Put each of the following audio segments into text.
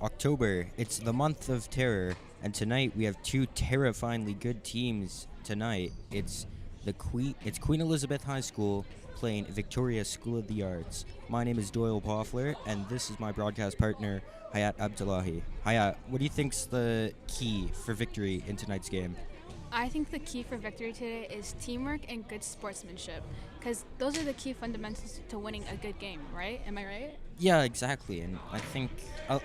October. It's the month of terror, and tonight we have two terrifyingly good teams. Tonight, it's Queen Elizabeth High School playing Victoria School of the Arts. My name is Doyle Poffler, and this is my broadcast partner Hayat Abdullahi. Hayat, what do you think's the key for victory in tonight's game? I think the key for victory today is teamwork and good sportsmanship, because those are the key fundamentals to winning a good game, right? Am I right? Yeah, exactly. And I think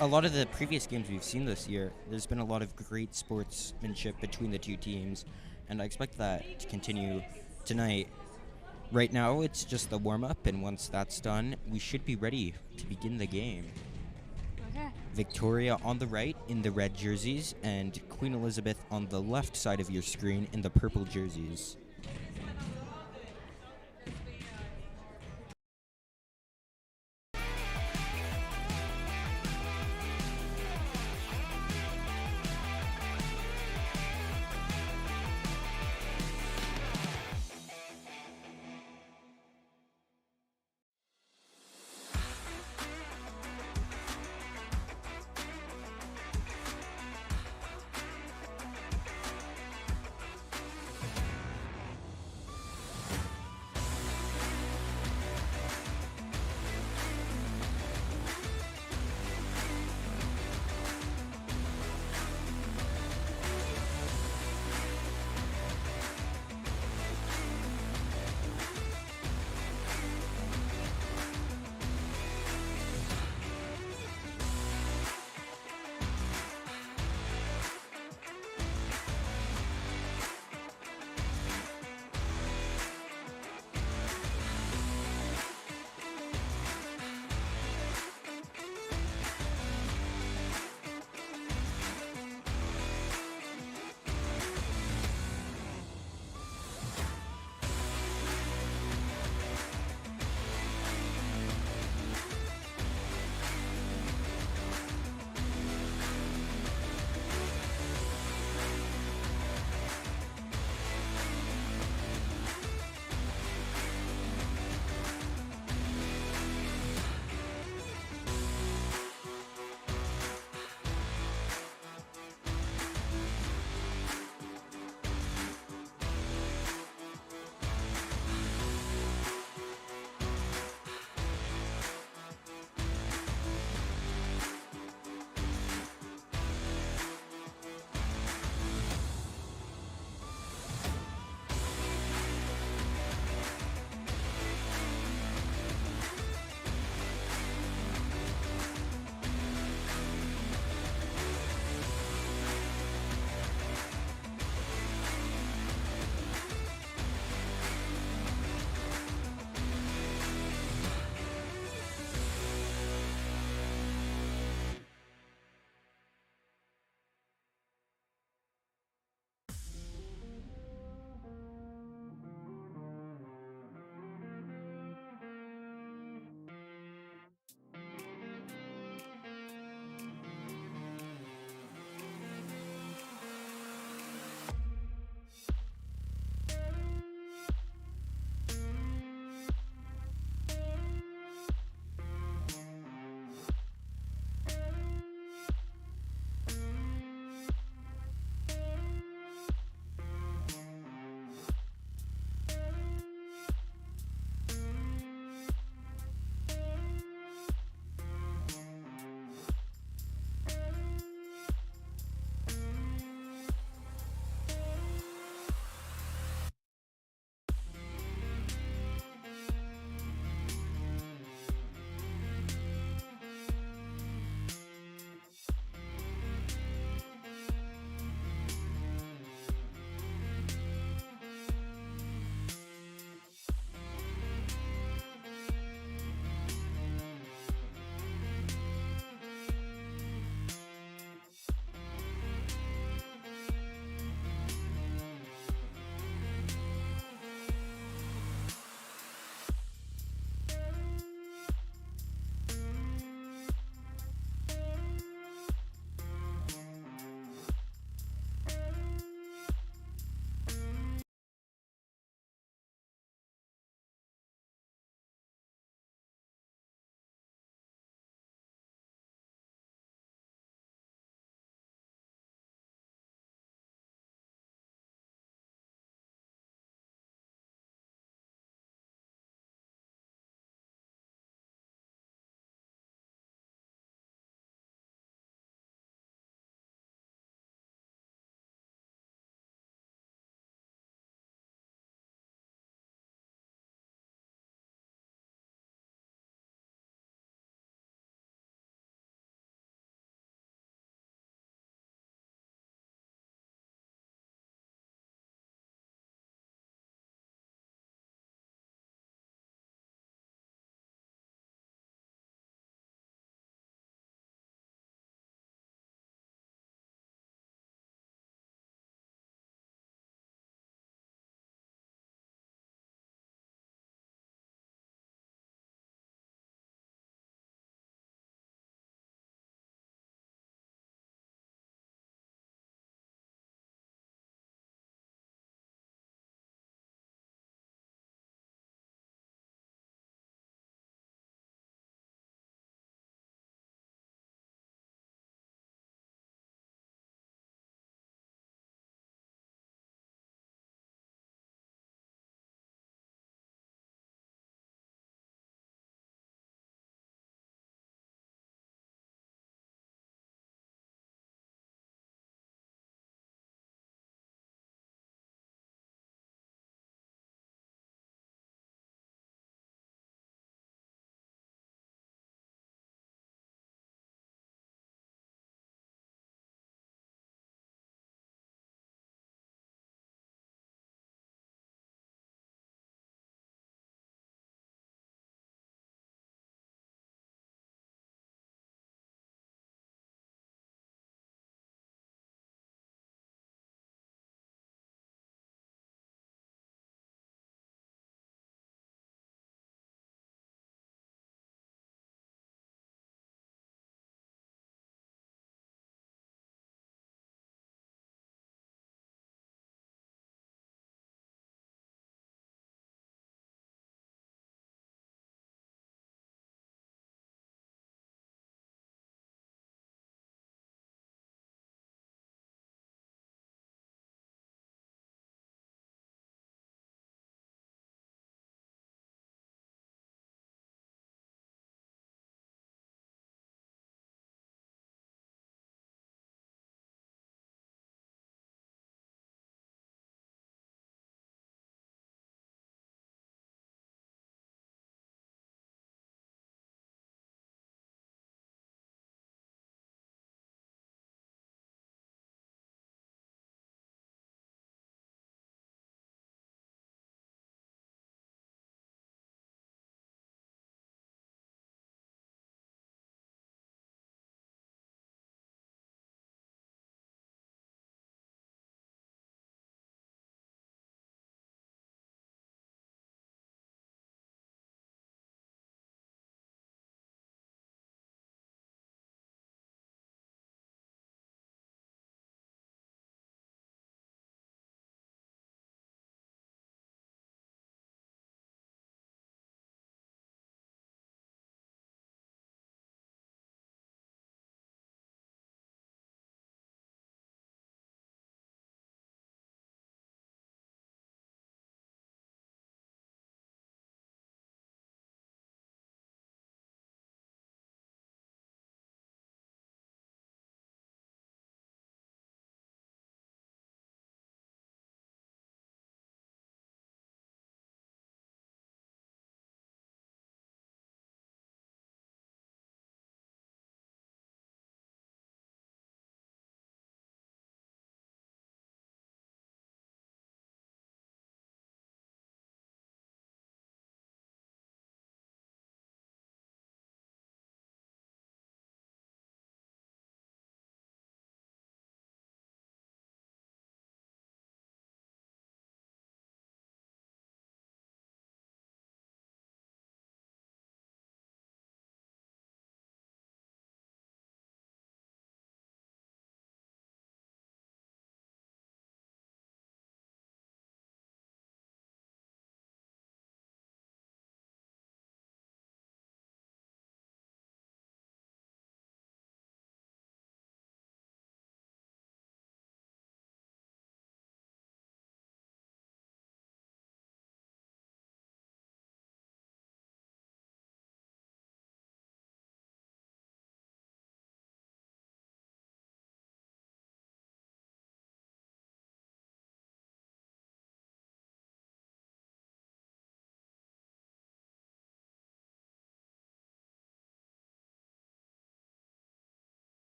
a lot of the previous games we've seen this year, there's been a lot of great sportsmanship between the two teams, and I expect that to continue tonight. Right now, it's just the warm up, and once that's done, we should be ready to begin the game. Okay. Victoria on the right in the red jerseys, and Queen Elizabeth on the left side of your screen in the purple jerseys.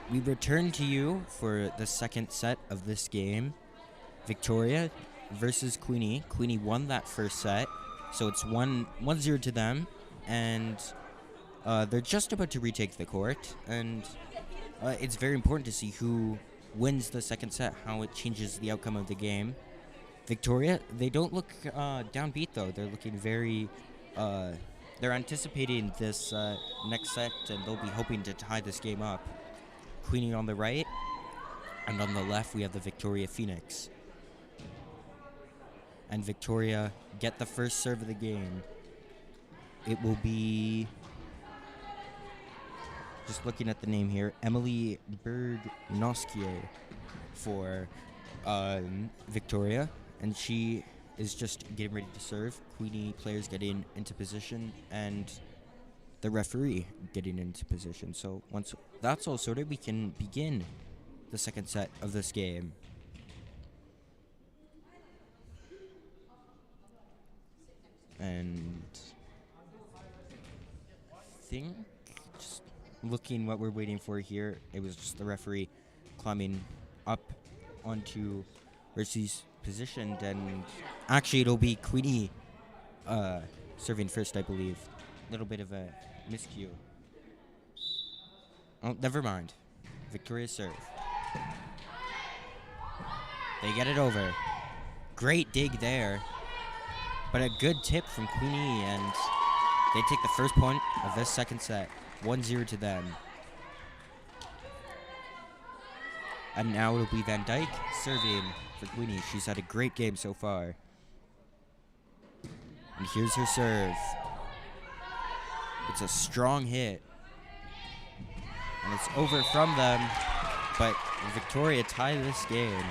We return to you for the second set of this game. Victoria versus Queenie. Queenie won that first set, so it's 1-0 to them, and they're just about to retake the court, and it's very important to see who wins the second set, how it changes the outcome of the game. Victoria, they don't look downbeat, though. They're looking very... they're anticipating this next set, and they'll be hoping to tie this game up. Queenie on the right, and on the left we have the Victoria Phoenix. And Victoria get the first serve of the game. It will be, just looking at the name here, Emily Bergnoskier for Victoria. And she is just getting ready to serve. Queenie players getting into position, and the referee getting into position. So once that's all sorted, we can begin the second set of this game. And I think, just looking what we're waiting for here, it was just the referee climbing up onto where she's positioned, and actually it'll be Queenie serving first, I believe. A little bit of a miscue. Oh, never mind. Victoria's serve. They get it over. Great dig there. But a good tip from Queenie, and they take the first point of this second set. 1-0 to them. And now it'll be Van Dyke serving for Queenie. She's had a great game so far. And here's her serve. It's a strong hit. And it's over from them. But Victoria tie this game.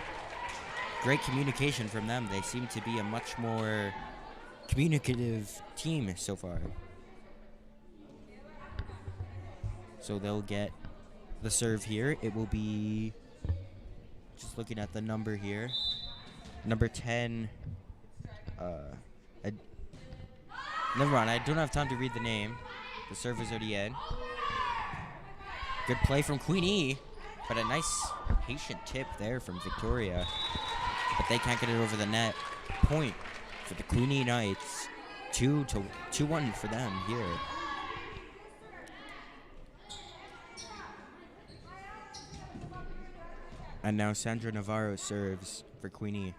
Great communication from them. They seem to be a much more communicative team so far. So they'll get the serve here. It will be, just looking at the number here, number 10. Never mind, I don't have time to read the name. The serve is already in. Good play from Queenie, but a nice patient tip there from Victoria. But they can't get it over the net. Point for the Queenie Knights. 2-1 for them here. And now Sandra Navarro serves for Queenie.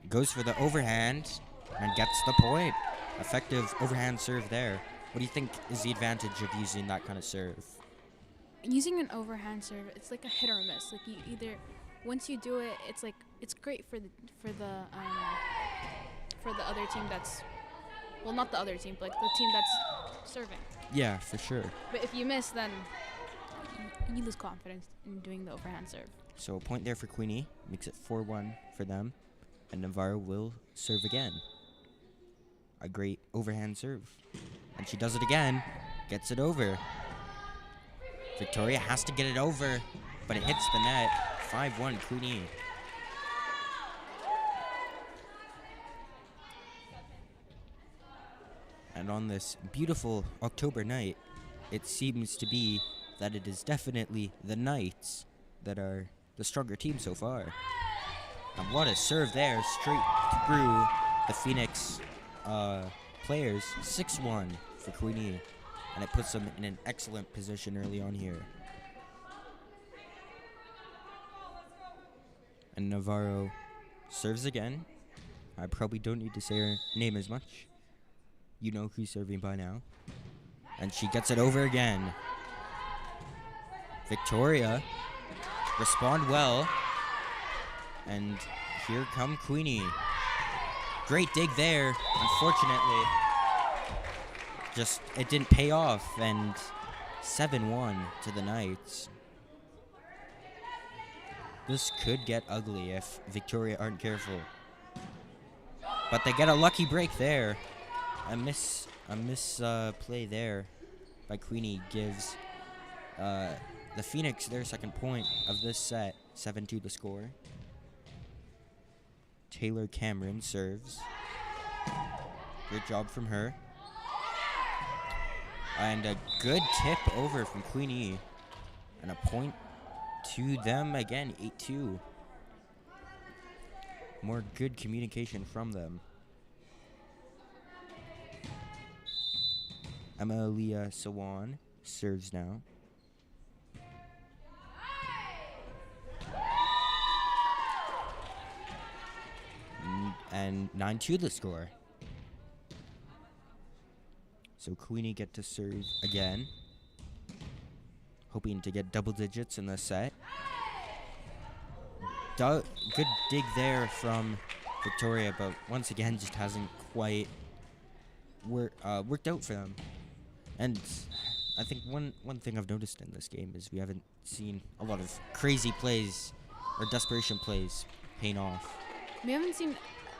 Goes for the overhand and gets the point. Effective overhand serve there. What do you think is the advantage of using that kind of serve? Using an overhand serve, it's like a hit or miss. Like, you either, once you do it, it's like, it's great for the other team that's, well, not the other team, but like the team that's serving. Yeah, for sure. But if you miss, then you lose confidence in doing the overhand serve. So a point there for Queenie, makes it 4-1 for them, and Navarro will serve again. A great overhand serve. And she does it again, gets it over. Victoria has to get it over, but it hits the net. 5-1 Queenie. And on this beautiful October night, it seems to be that it is definitely the Knights that are the stronger team so far. And what a serve there, straight through the Phoenix players. 6-1 for Queenie. And it puts them in an excellent position early on here. And Navarro serves again. I probably don't need to say her name as much. You know who's serving by now. And she gets it over again. Victoria respond well. And here come Queenie. Great dig there. Unfortunately, just it didn't pay off. And 7-1 to the Knights. This could get ugly if Victoria aren't careful. But they get a lucky break there. A miss play there by Queenie gives the Phoenix their second point of this set. 7-2 the score. Taylor Cameron serves. Great job from her. And a good tip over from Queenie. And a point to them again, 8-2. More good communication from them. Amalia Sawan serves now. And 9-2 the score. So Queenie get to serve again. Hoping to get double digits in this set. Good dig there from Victoria, but once again just hasn't quite worked out for them. And I think one thing I've noticed in this game is we haven't seen a lot of crazy plays or desperation plays paying off. We haven't seen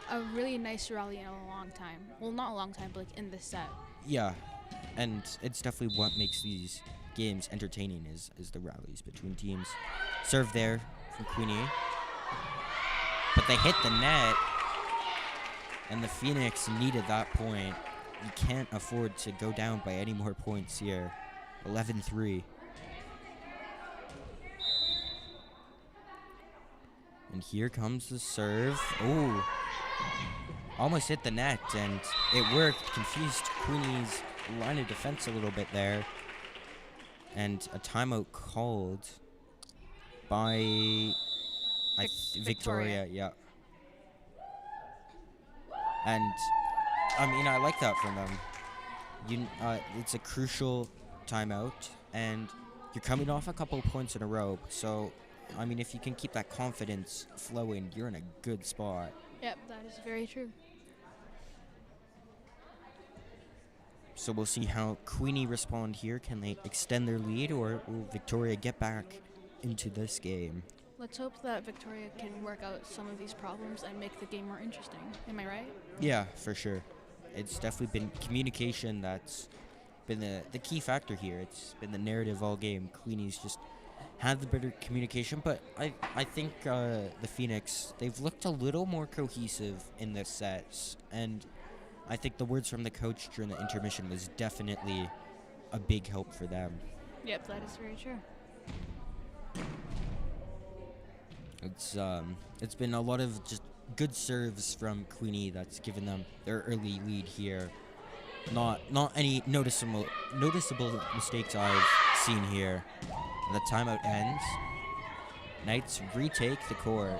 a really nice rally in a long time. Well, not a long time, but like in this set. Yeah, and it's definitely what makes these games entertaining is the rallies between teams. Serve there from Queenie. But they hit the net, and the Phoenix needed that point. You can't afford to go down by any more points here. 11-3. And here comes the serve. Oh, almost hit the net, and it worked. Confused Queenie's line of defense a little bit there. And a timeout called by Victoria, yeah. And I mean, I like that from them. It's a crucial timeout, and you're coming off a couple points in a row. So, I mean, if you can keep that confidence flowing, you're in a good spot. Yep, that is very true. So we'll see how Queenie respond here. Can they extend their lead, or will Victoria get back into this game? Let's hope that Victoria can work out some of these problems and make the game more interesting. Am I right? Yeah, for sure. It's definitely been communication that's been the key factor here. It's been the narrative all game. Queenie's just had the better communication, but I think the Phoenix, they've looked a little more cohesive in this set, and I think the words from the coach during the intermission was definitely a big help for them. Yep, that is very true. It's been a lot of just good serves from Queenie that's given them their early lead here. Not any noticeable mistakes I've seen here. The timeout ends. Knights retake the court.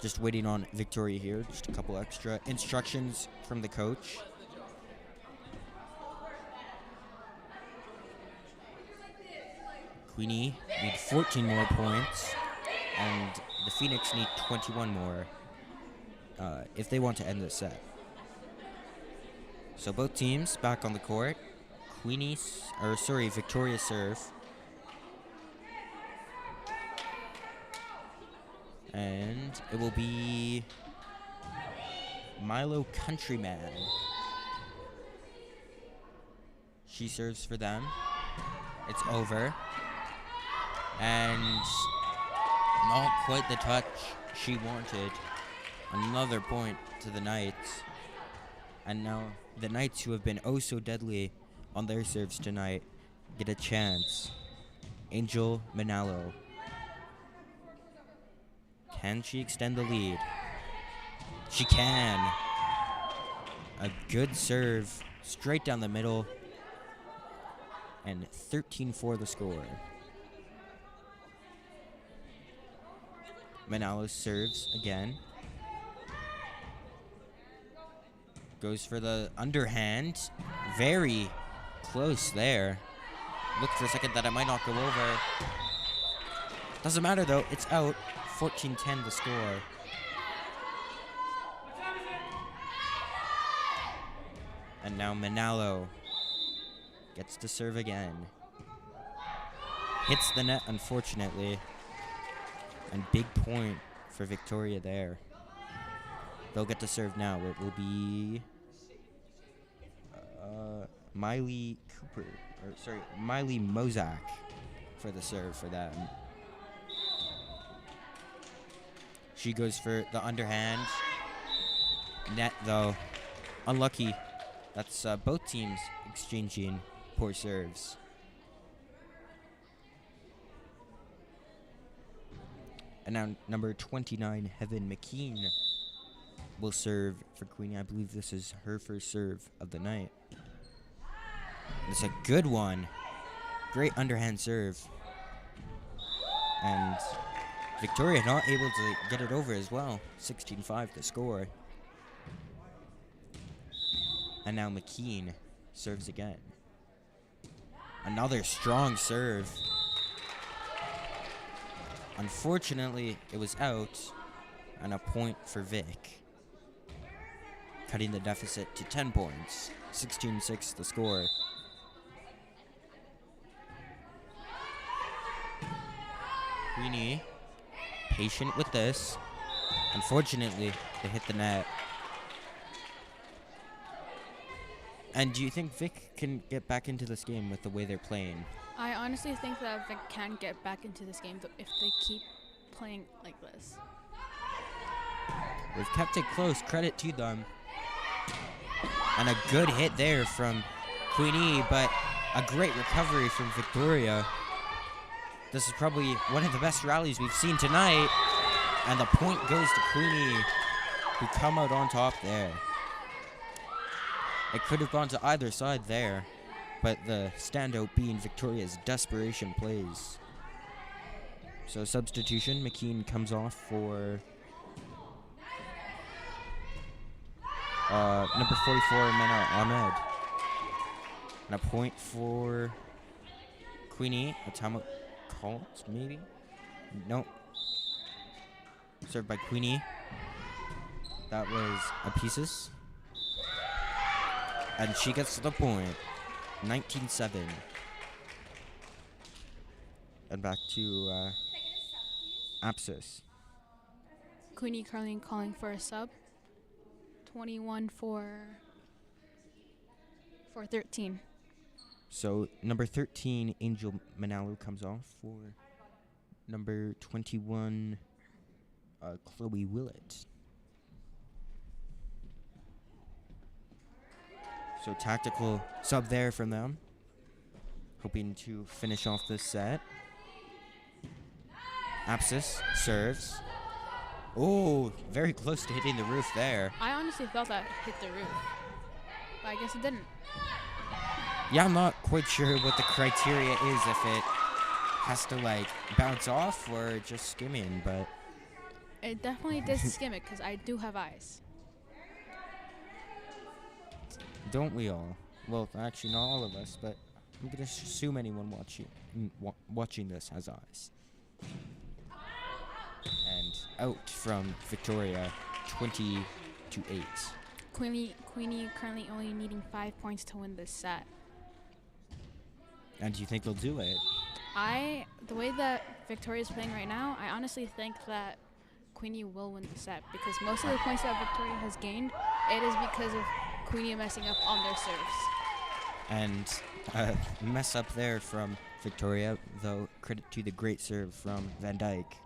Just waiting on Victoria here. Just a couple extra instructions from the coach. Queenie need 14 more points, and the Phoenix need 21 more if they want to end this set. So both teams back on the court. Victoria serve. And it will be Milo Countryman. She serves for them. It's over. And not quite the touch she wanted. Another point to the Knights. And now the Knights, who have been oh so deadly on their serves tonight, get a chance. Angel Manalo. Can she extend the lead? She can. A good serve straight down the middle. And 13-4 the score. Manalo serves again. Goes for the underhand. Very close there. Looked for a second that it might not go over. Doesn't matter though, it's out. 14-10 the score. And now Manalo gets to serve again. Hits the net, unfortunately. And big point for Victoria there. They'll get to serve now. It will be Miley Mozak for the serve for them. She goes for the underhand. Net, though. Unlucky. That's both teams exchanging poor serves. And now number 29, Heaven McKean, will serve for Queenie. I believe this is her first serve of the night. It's a good one. Great underhand serve. And Victoria not able to get it over as well. 16-5 to score. And now McKean serves again. Another strong serve. Unfortunately, it was out, and a point for Vic. Cutting the deficit to 10 points. 16-6 the score. Queenie, patient with this. Unfortunately, they hit the net. And do you think Vic can get back into this game with the way they're playing? I honestly think that Vic can get back into this game if they keep playing like this. They've kept it close. Credit to them. And a good hit there from Queenie, but a great recovery from Victoria. This is probably one of the best rallies we've seen tonight. And the point goes to Queenie, who come out on top there. It could have gone to either side there, but the standout being Victoria's desperation plays. So substitution, McKean comes off for number 44, Mena Ahmed. And a point for Queenie, a time called, maybe? Nope. Served by Queenie. That was a pieces. And she gets to the point. 19-7. And back to Apsis. Queenie currently calling for a sub. 21 for 13. So number 13, Angel Manalo, comes off for number 21, Chloe Willett. So tactical sub there from them. Hoping to finish off this set. Apsis serves. Oh, very close to hitting the roof there. I honestly thought that hit the roof, but I guess it didn't. Yeah, I'm not quite sure what the criteria is, if it has to like bounce off or just skimming, but It definitely did skim it because I do have eyes. don't we all? Well, actually not all of us, but I'm gonna assume anyone watching this has eyes. And out from Victoria, 20-8. Queenie currently only needing 5 points to win this set. And do you think they'll do it? The way that Victoria's playing right now, I honestly think that Queenie will win the set because most of the points that Victoria has gained, it is because of Queenie messing up on their serves. And mess up there from Victoria, though credit to the great serve from Van Dyke.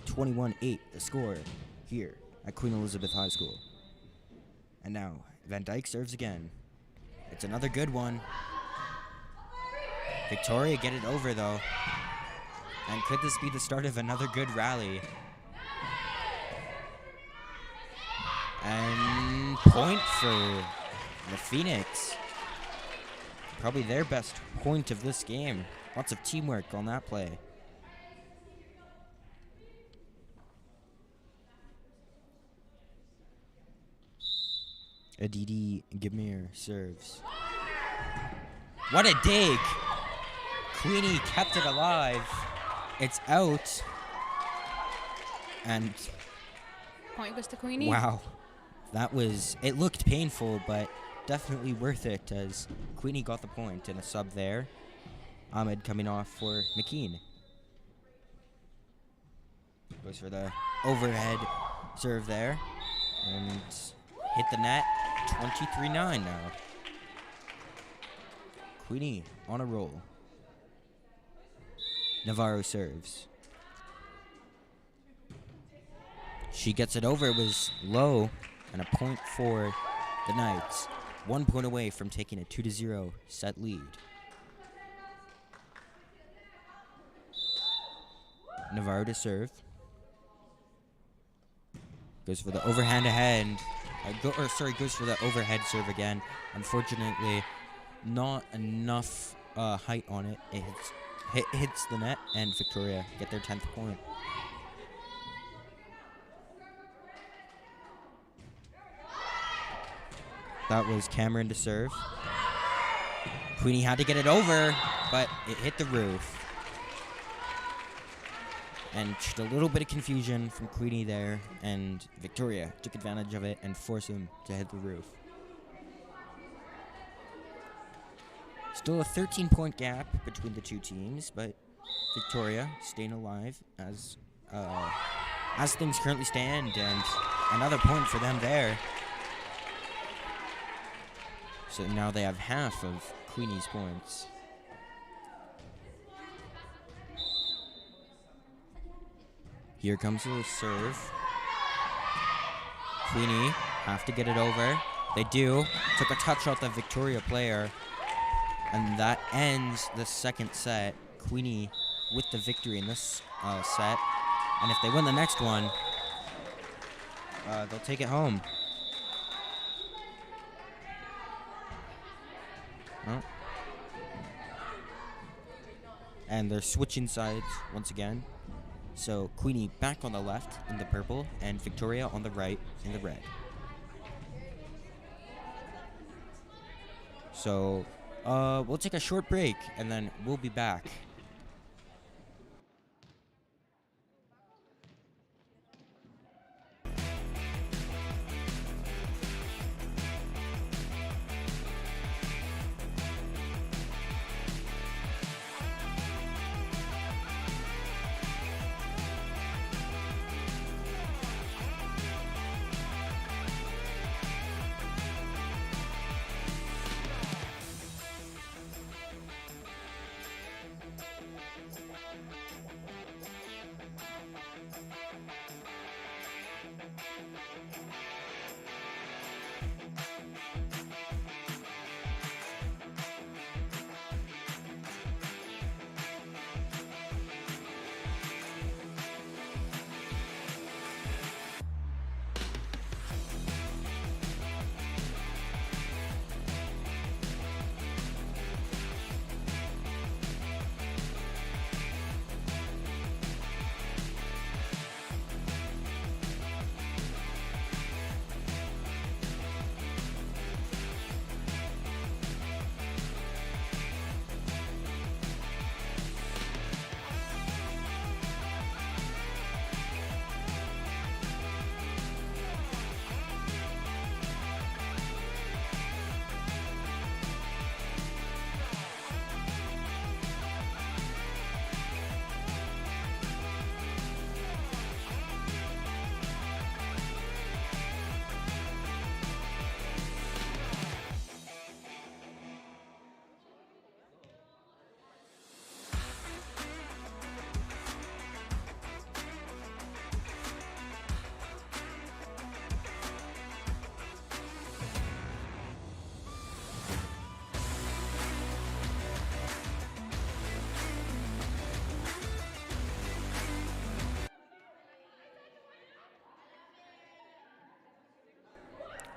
21-8 the score here at Queen Elizabeth High School. And now Van Dyke serves again. It's another good one. Victoria get it over though. And could this be the start of another good rally? And point for the Phoenix. Probably their best point of this game. Lots of teamwork on that play. Aditi Gamir serves. What a dig! Queenie kept it alive. It's out. And Point goes to Queenie. wow, it looked painful, but definitely worth it as Queenie got the point and a sub there. Ahmed coming off for McKean. Goes for the overhead serve there and hit the net. 23-9 now. Queenie on a roll. Navarro serves. She gets it over. It was low, and a point for the Knights. 1 point away from taking a 2-0 set lead. Navarro to serve. Goes for the overhand ahead. Goes for the overhead serve again. Unfortunately, not enough height on it. It hits the net, and Victoria get their 10th point. That was Cameron to serve. Queenie had to get it over, but it hit the roof. And just a little bit of confusion from Queenie there, and Victoria took advantage of it and forced him to hit the roof. Still a 13-point gap between the two teams, but Victoria staying alive as things currently stand, and another point for them there. So now they have half of Queenie's points. Here comes the serve. Queenie have to get it over. They do. Took a touch off the Victoria player. And that ends the second set. Queenie with the victory in this set. And if they win the next one, they'll take it home. Oh. And they're switching sides once again. So Queenie back on the left in the purple and Victoria on the right in the red. So we'll take a short break and then we'll be back.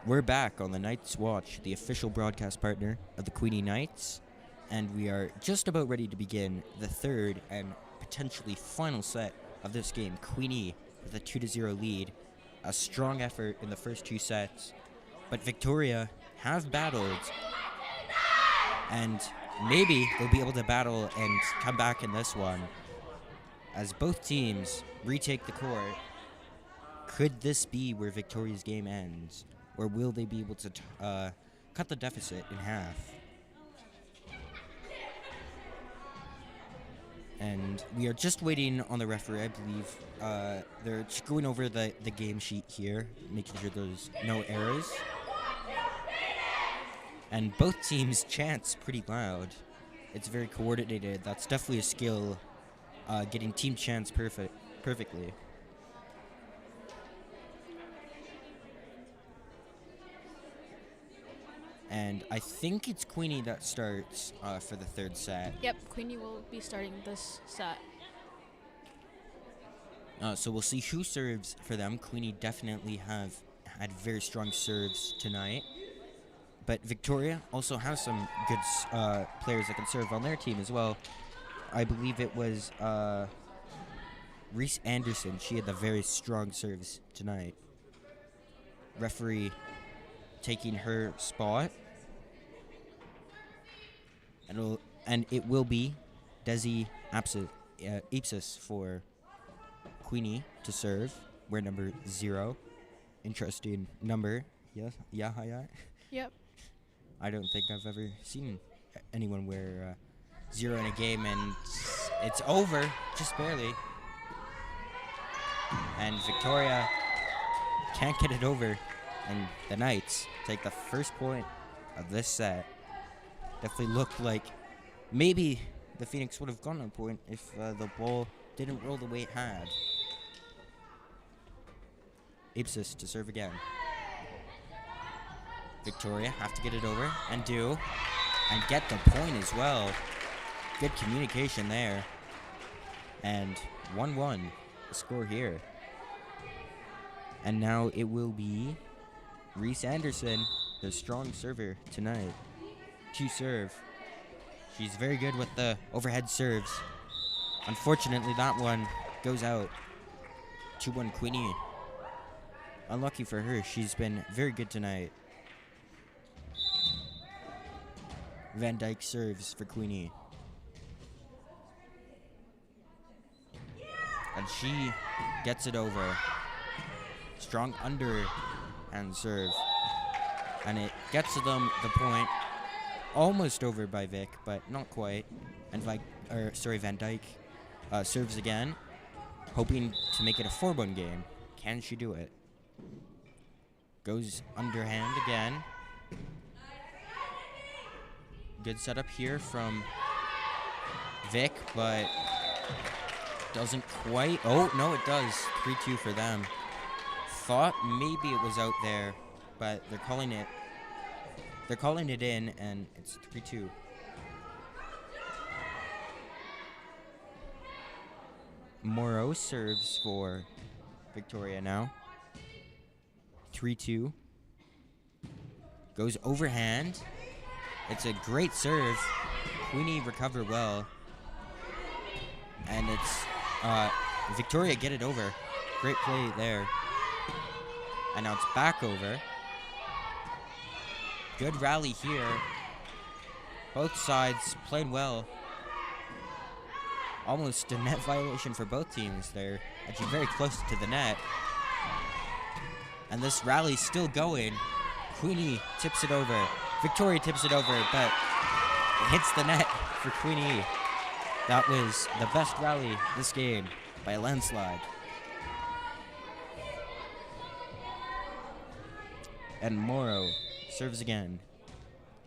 We're back on the Knights Watch, the official broadcast partner of the Queenie Knights, and we are just about ready to begin the third and potentially final set of this game. Queenie with a 2-0 lead. A strong effort in the first two sets, but Victoria have battled, and maybe they'll be able to battle and come back in this one. As both teams retake the court, could this be where Victoria's game ends? Or will they be able to cut the deficit in half? And we are just waiting on the referee, I believe. They're just going over the game sheet here, making sure there's no errors. And both teams chants pretty loud. It's very coordinated. That's definitely a skill, getting team chants perfectly. And I think it's Queenie that starts for the third set. Yep, Queenie will be starting this set. So we'll see who serves for them. Queenie definitely have had very strong serves tonight. But Victoria also has some good players that can serve on their team as well. I believe it was Reese Anderson. She had the very strong serves tonight. Referee taking her spot. And it will be Desi Ipsis for Queenie to serve. Wear number 0. Interesting number. Yes. Yeah. Yep. I don't think I've ever seen anyone wear 0 in a game, and it's over, just barely. And Victoria can't get it over, and the Knights take the first point of this set. Definitely looked like maybe the Phoenix would have gotten a point if the ball didn't roll the way it had. Ipsis to serve again. Victoria have to get it over and get the point as well. Good communication there. And 1-1, the score here. And now it will be Reese Anderson, the strong server tonight, to serve. She's very good with the overhead serves. Unfortunately, that one goes out. 2-1 Queenie. Unlucky for her. She's been very good tonight. Van Dyke serves for Queenie. And she gets it over. Strong underhand serve. And it gets them the point. Almost over by Vic, but not quite. And Van Dyke serves again, hoping to make it a 4-1 game. Can she do it? Goes underhand again. Good setup here from Vic, but doesn't quite. Oh, no, it does. 3-2 for them. Thought maybe it was out there, but they're calling it. They're calling it in, and it's 3-2. Morrow serves for Victoria now. 3-2. Goes overhand. It's a great serve. Queenie recover well. And it's Victoria get it over. Great play there. And now it's back over. Good rally here. Both sides playing well. Almost a net violation for both teams. They're actually very close to the net. And this rally's still going. Queenie tips it over. Victoria tips it over, but it hits the net for Queenie. That was the best rally this game by a landslide. And Morrow serves again.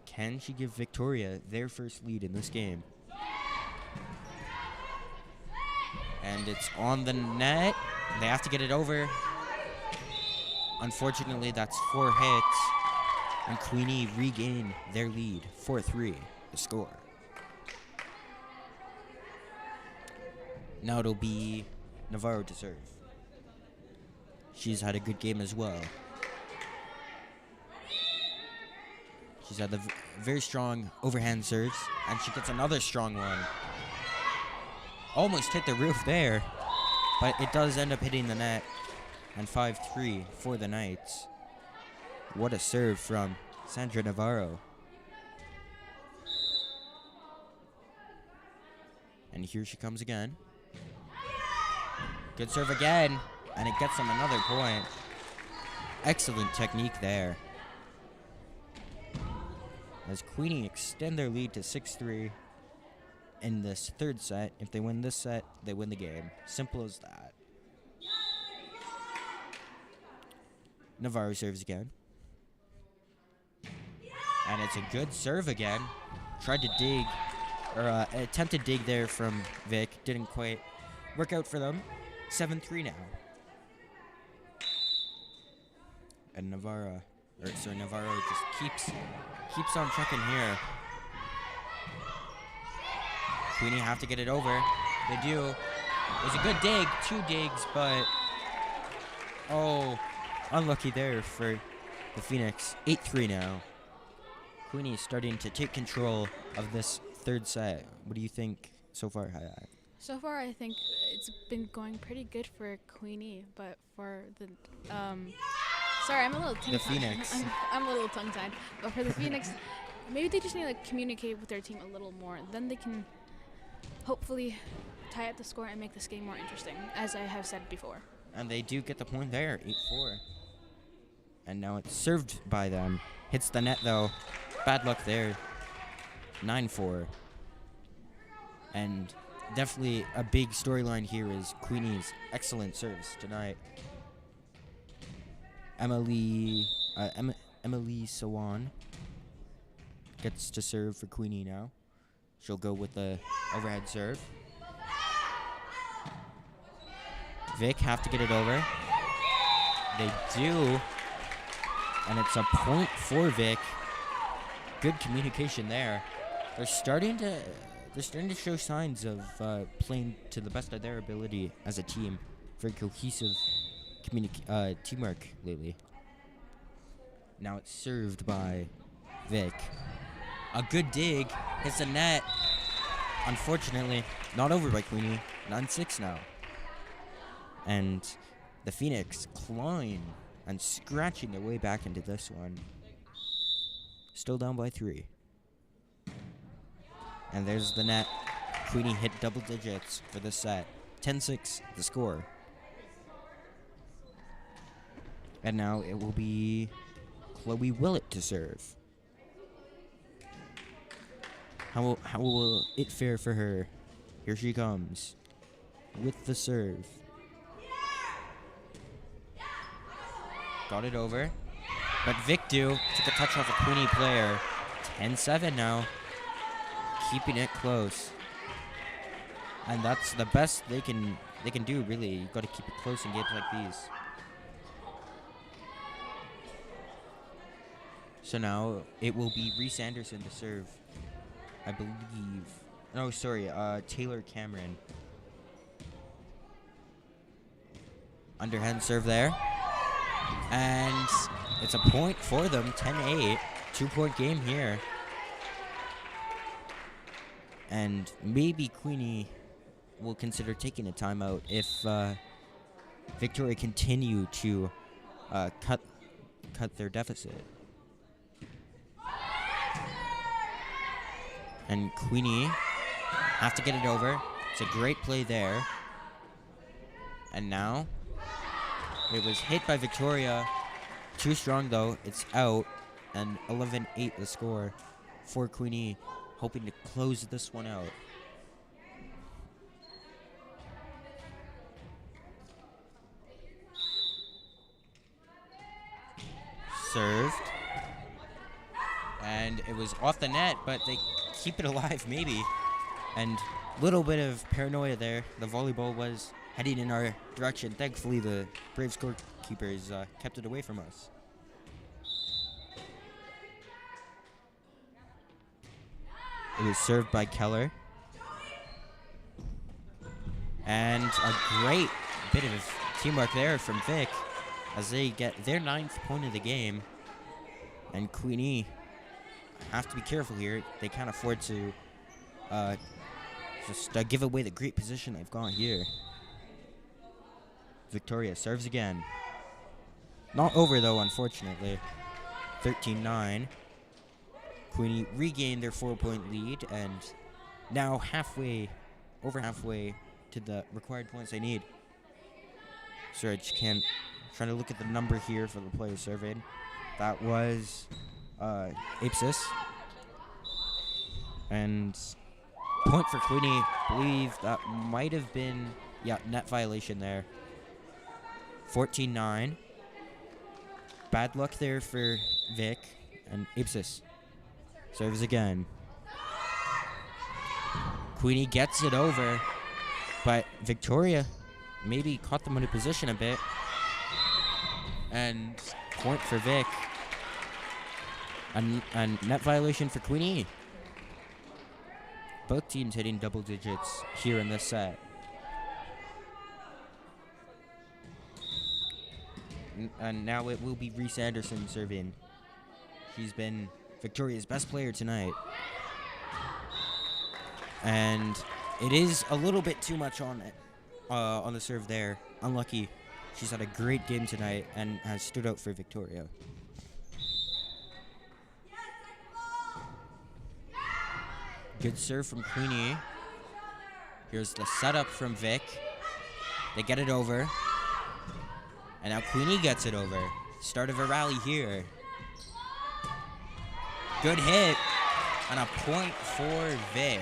Can she give Victoria their first lead in this game? And it's on the net. They have to get it over. Unfortunately, that's 4 hits. And Queenie regain their lead. 4-3, the score. Now it'll be Navarro to serve. She's had a good game as well. She's had the very strong overhand serves, and she gets another strong one. Almost hit the roof there, but it does end up hitting the net. And 5-3 for the Knights. What a serve from Sandra Navarro. And here she comes again. Good serve again, and it gets them another point. Excellent technique there. As Queenie extend their lead to 6-3 in this third set. If they win this set, they win the game. Simple as that. Navarro serves again. And it's a good serve again. Tried to dig, or attempted dig there from Vic. Didn't quite work out for them. 7-3 now. And Navarro just keeps on trucking here. Queenie have to get it over. They do. It was a good dig, 2 digs, but unlucky there for the Phoenix. 8-3 now. Queenie is starting to take control of this third set. What do you think so far, Hayat? So far, I think it's been going pretty good for Queenie, but for the sorry, I'm a little tongue-tied. The Phoenix. I'm a little tongue-tied, but for the Phoenix, maybe they just need to communicate with their team a little more. Then they can hopefully tie up the score and make this game more interesting, as I have said before. And they do get the point there, 8-4. And now it's served by them. Hits the net, though. Bad luck there. 9-4. And definitely a big storyline here is Queenie's excellent serves tonight. Emily Sawan gets to serve for Queenie now. She'll go with the overhead serve. Vic have to get it over. They do. And it's a point for Vic. Good communication there. They're starting to show signs of playing to the best of their ability as a team. Very cohesive teamwork lately. Now it's served by Vic. A good dig. Hits the net. Unfortunately, not over by Queenie. 9-6 now. And the Phoenix clawing and scratching their way back into this one. Still down by 3. And there's the net. Queenie hit double digits for this set. 10-6, the score. And now it will be Chloe Willett to serve. How will it fare for her? Here she comes with the serve. Got it over. But Vic took a touch off a Queenie player. 10-7 now. Keeping it close. And that's the best they can do, really. You've got to keep it close in games like these. So now it will be Reese Anderson to serve, I believe. No, sorry, Taylor Cameron. Underhand serve there. And it's a point for them, 10-8. 2-point game here. And maybe Queenie will consider taking a timeout if Victoria continue to cut their deficit. And Queenie have to get it over. It's a great play there. And now it was hit by Victoria. Too strong, though. It's out. And 11-8 the score for Queenie, hoping to close this one out. Served. And it was off the net, but they keep it alive, maybe. And a little bit of paranoia there. The volleyball was heading in our direction. Thankfully, the Brave scorekeepers kept it away from us. It was served by Keller. And a great bit of teamwork there from Vic as they get their 9th point of the game. And Queenie have to be careful here. They can't afford to just give away the great position they've got here. Victoria serves again. Not over, though, unfortunately. 13-9. Queenie regained their 4-point lead and now over halfway to the required points they need. Sorry, I just can't. Trying to look at the number here for the player surveyed. That was Apsis. And point for Queenie. Believe that might have been, net violation there. 14-9. Bad luck there for Vic and Apsis. Serves again. Queenie gets it over, but Victoria maybe caught them in a position a bit. And point for Vic. And net violation for Queenie. Both teams hitting double digits here in this set. And now it will be Reese Anderson serving. She's been Victoria's best player tonight. And it is a little bit too much on the serve there. Unlucky. She's had a great game tonight and has stood out for Victoria. Good serve from Queenie. Here's the setup from Vic. They get it over. And now Queenie gets it over. Start of a rally here. Good hit. And a point for Vic.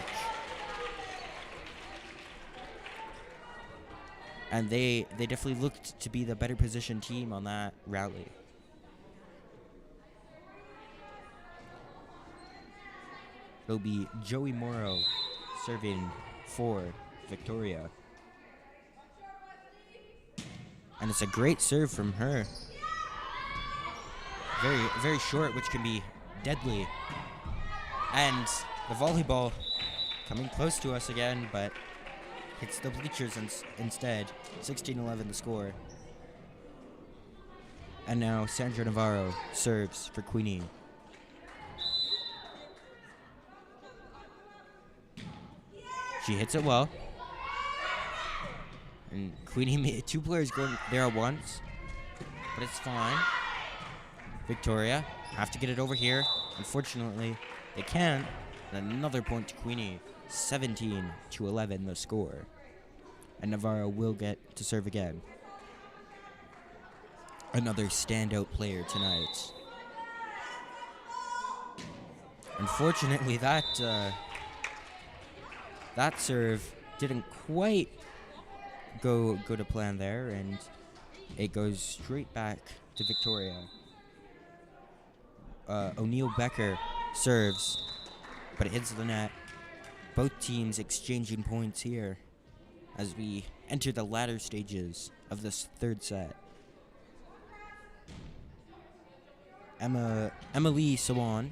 And they definitely looked to be the better positioned team on that rally. It'll be Joey Morrow serving for Victoria. And it's a great serve from her. Very, very short, which can be deadly. And the volleyball coming close to us again, but hits the bleachers instead. 16-11 the score. And now Sandra Navarro serves for Queenie. She hits it well. And Queenie made 2 players going there at once. But it's fine. Victoria have to get it over here. Unfortunately, they can't. And another point to Queenie. 17-11 the score. And Navarro will get to serve again. Another standout player tonight. Unfortunately, that serve didn't quite go to plan there, and it goes straight back to Victoria. O'Neill Becker serves, but it hits the net. Both teams exchanging points here as we enter the latter stages of this third set. Emily Sawan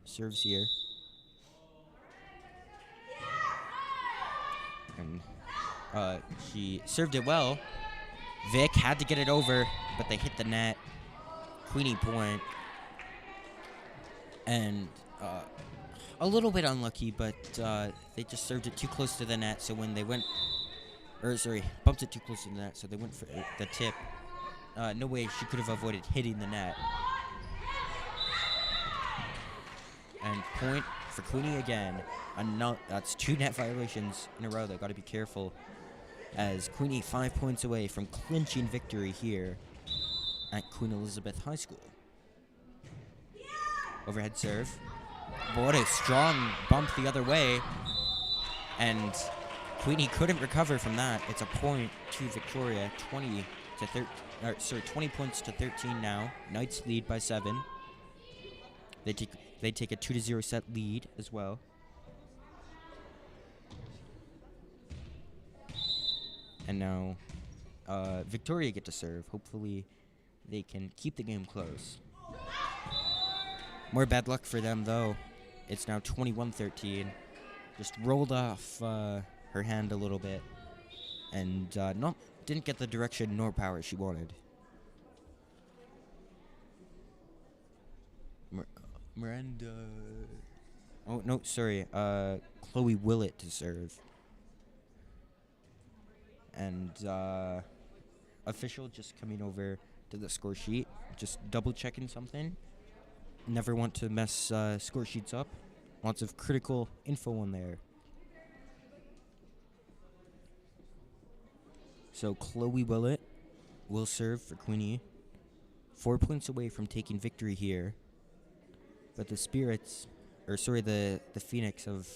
serves here. And she served it well. Vic had to get it over, but they hit the net. Queenie point. And a little bit unlucky, but they just served it too close to the net, so when they went, bumped it too close to the net, so they went for the tip. No way she could have avoided hitting the net. And point for Queenie again. That's 2 net violations in a row. They got to be careful, as Queenie 5 points away from clinching victory here at Queen Elizabeth High School. Overhead serve. But what a strong bump the other way. And Queenie couldn't recover from that. It's a point to Victoria. 20 points to 13 now. Knights lead by 7. They take a 2-0 set lead as well. And now Victoria get to serve. Hopefully they can keep the game close. More bad luck for them, though. It's now 21-13. Just rolled off her hand a little bit. And didn't get the direction nor power she wanted. Miranda... Oh, no, sorry. Chloe Willett to serve. And official just coming over to the score sheet, just double checking something. never want to mess score sheets up. Lots of critical info on there. So Chloe Willett will serve for Queenie. 4 points away from taking victory here. But the Phoenix have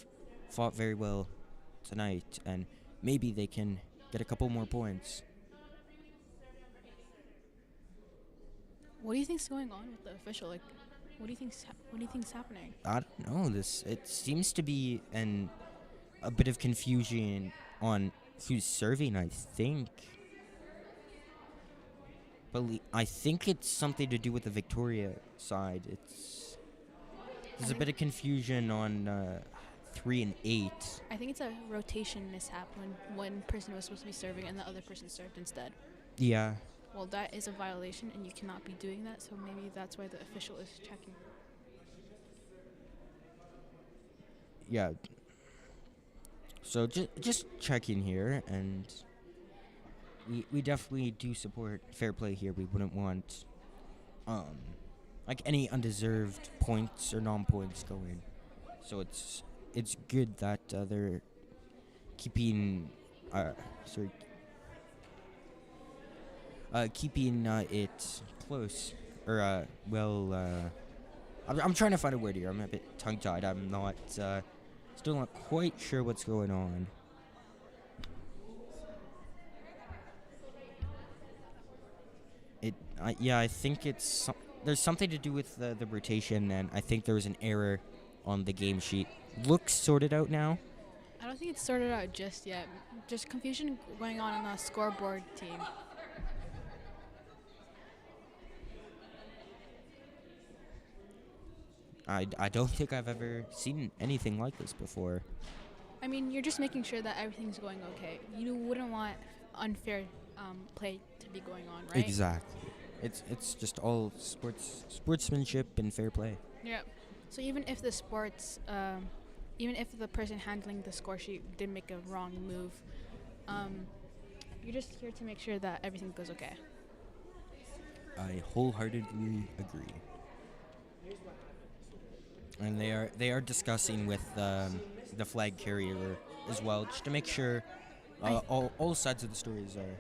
fought very well tonight, and maybe they can get a couple more points. What do you think's going on with the official? Like, what do you think's happening? I don't know. It seems to be a bit of confusion on who's serving, I think. But I think it's something to do with the Victoria side. There's a bit of confusion on 3 and 8. I think it's a rotation mishap when one person was supposed to be serving and the other person served instead. Yeah. Well, that is a violation, and you cannot be doing that, so maybe that's why the official is checking. Yeah. So just checking here, and we definitely do support fair play here. We wouldn't want like any undeserved points or non-points going. So it's good that they're keeping keeping it close, or I'm trying to find a word here. I'm a bit tongue-tied. I'm not still not quite sure what's going on. I think there's something to do with the rotation, and I think there was an error on the game sheet. Looks sorted out now. I don't think it's sorted out just yet. Just confusion going on the scoreboard team. I don't think I've ever seen anything like this before. I mean, you're just making sure that everything's going okay. You wouldn't want unfair play to be going on, right? Exactly. It's just all sportsmanship and fair play. Yeah. So even if even if the person handling the score sheet did make a wrong move, you're just here to make sure that everything goes okay. I wholeheartedly agree. And they are discussing with the flag carrier as well, just to make sure all sides of the stories are.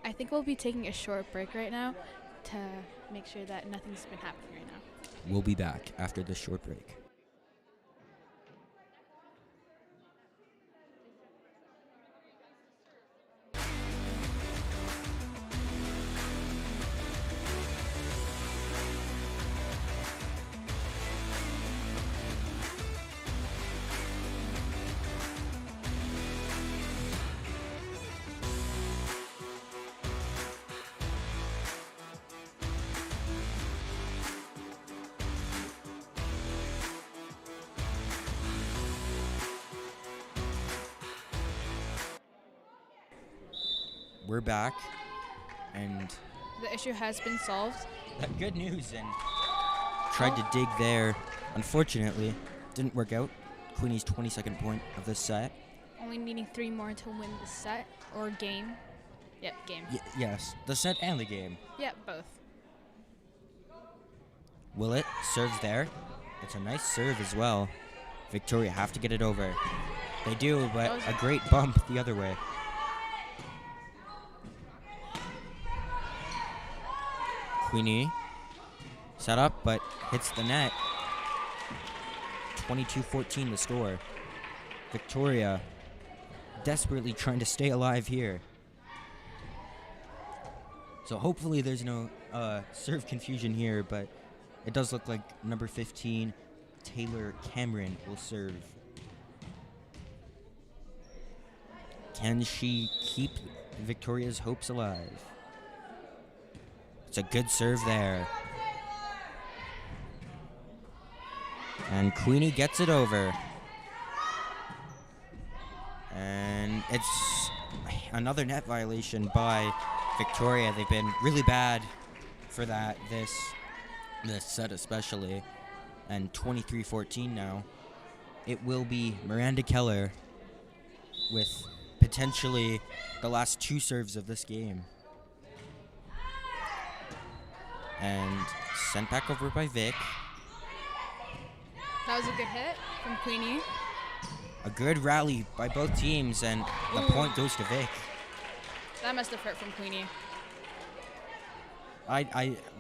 I think we'll be taking a short break right now to make sure that nothing's been happening right now. We'll be back after this short break. We're back, and The issue has been solved. good news, and tried to dig there. Unfortunately, didn't work out. Queenie's 22nd point of the set. Only needing 3 more to win the set or game. Yep, game. Yes, the set and the game. Yep, both. Willett serves there. It's a nice serve as well. Victoria have to get it over. They do, but a great bump the other way. Queenie set up, but hits the net. 22-14 the score. Victoria desperately trying to stay alive here. So hopefully there's no serve confusion here, but it does look like number 15, Taylor Cameron, will serve. Can she keep Victoria's hopes alive? It's a good serve there. And Queenie gets it over. And it's another net violation by Victoria. They've been really bad for that this set especially. And 23-14 now. It will be Miranda Keller with potentially the last 2 serves of this game. And sent back over by Vic. was a good hit from Queenie. A good rally by both teams, and the point goes to Vic. That must have hurt from Queenie.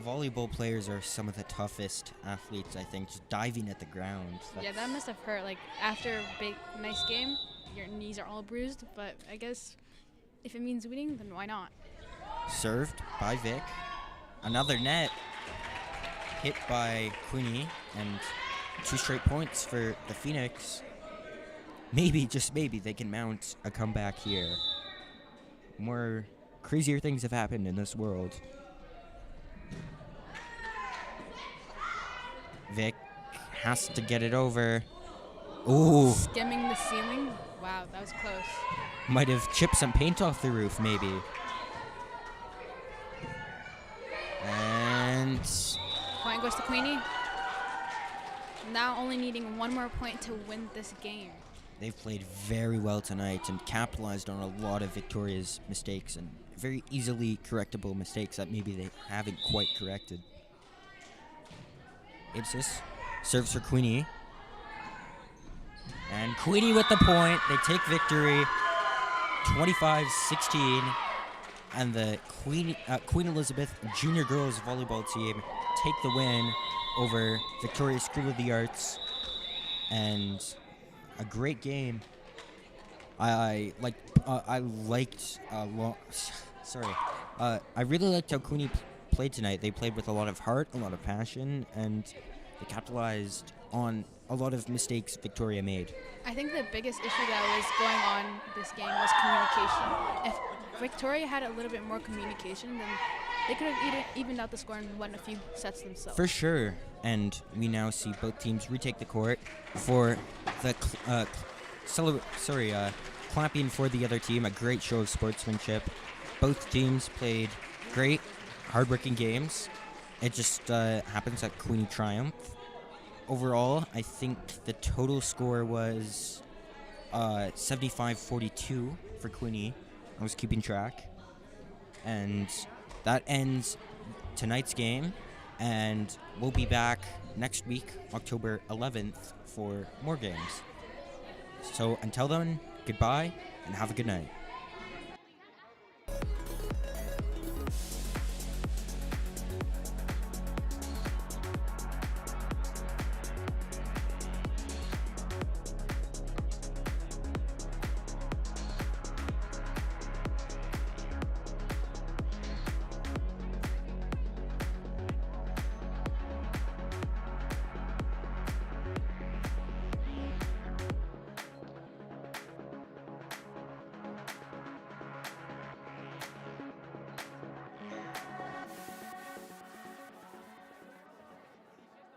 Volleyball players are some of the toughest athletes, I think, just diving at the ground. Yeah, that must have hurt. Like, after a big, nice game, your knees are all bruised, but I guess if it means winning, then why not? Served by Vic. Another net hit by Queenie, and 2 straight points for the Phoenix. Maybe, just maybe, they can mount a comeback here. More crazier things have happened in this world. Vic has to get it over. Ooh. Skimming the ceiling. Wow, that was close. Might have chipped some paint off the roof, maybe. And Point goes to Queenie. Now only needing 1 more point to win this game. they've played very well tonight and capitalized on a lot of Victoria's mistakes and very easily correctable mistakes that maybe they haven't quite corrected. Ipsis serves for Queenie. And Queenie with the point. They take victory 25-16. And the Queen Elizabeth Junior Girls Volleyball team take the win over Victoria School of the Arts. And a great game. I really liked how Queenie played tonight. They played with a lot of heart, a lot of passion, and they capitalized on a lot of mistakes Victoria made. I think the biggest issue that was going on this game was communication. If Victoria had a little bit more communication, then they could have evened out the score and won a few sets themselves. For sure. And we now see both teams retake the court for the clapping for the other team. A great show of sportsmanship. Both teams played great, hardworking games. It just happens that Queenie triumphed. Overall, I think the total score was 75-42 for Queenie. I was keeping track. And that ends tonight's game. And we'll be back next week, October 11th, for more games. So until then, goodbye and have a good night.